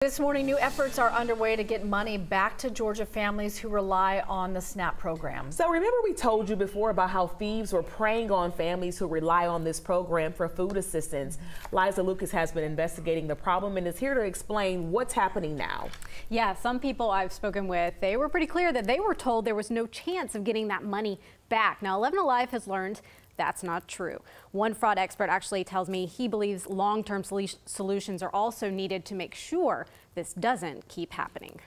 This morning, new efforts are underway to get money back to Georgia families who rely on the SNAP program. So remember we told you before about how thieves were preying on families who rely on this program for food assistance. Liza Lucas has been investigating the problem and is here to explain what's happening now. Yeah, some people I've spoken with, they were pretty clear that they were told there was no chance of getting that money back. Now, 11 Alive has learned that's not true. One fraud expert actually tells me he believes long-term solutions are also needed to make sure this doesn't keep happening.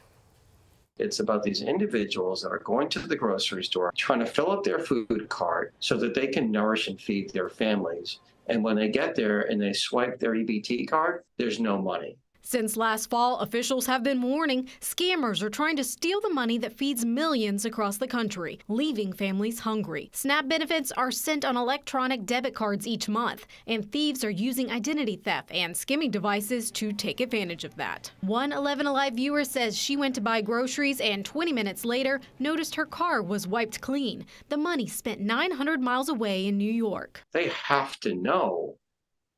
It's about these individuals that are going to the grocery store, trying to fill up their food cart so that they can nourish and feed their families. And when they get there and they swipe their EBT card, there's no money. Since last fall, officials have been warning scammers are trying to steal the money that feeds millions across the country, leaving families hungry. SNAP benefits are sent on electronic debit cards each month, and thieves are using identity theft and skimming devices to take advantage of that. One 11 Alive viewer says she went to buy groceries and 20 minutes later noticed her car was wiped clean. The money spent 900 miles away in New York. They have to know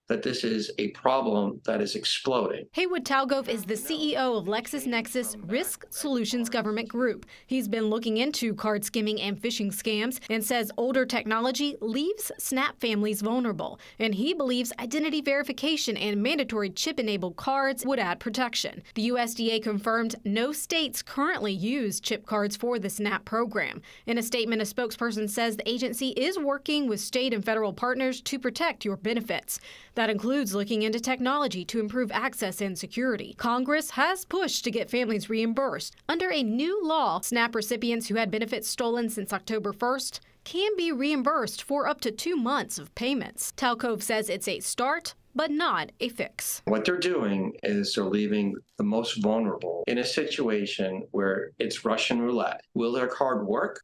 that this is a problem that is exploding. Haywood Talgove is the CEO of LexisNexis Risk Solutions Government Group. He's been looking into card skimming and phishing scams and says older technology leaves SNAP families vulnerable. And he believes identity verification and mandatory chip-enabled cards would add protection. The USDA confirmed no states currently use chip cards for the SNAP program. In a statement, a spokesperson says the agency is working with state and federal partners to protect your benefits. That includes looking into technology to improve access and security. Congress has pushed to get families reimbursed. Under a new law, SNAP recipients who had benefits stolen since October 1st can be reimbursed for up to 2 months of payments. Talcove says it's a start, but not a fix. What they're doing is they're leaving the most vulnerable in a situation where it's Russian roulette. Will their card work?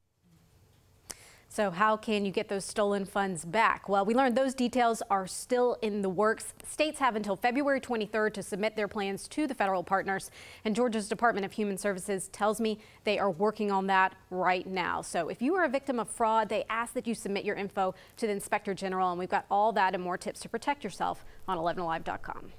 So how can you get those stolen funds back? Well, we learned those details are still in the works. States have until February 23rd to submit their plans to the federal partners. And Georgia's Department of Human Services tells me they are working on that right now. So if you are a victim of fraud, they ask that you submit your info to the Inspector General. And we've got all that and more tips to protect yourself on 11alive.com.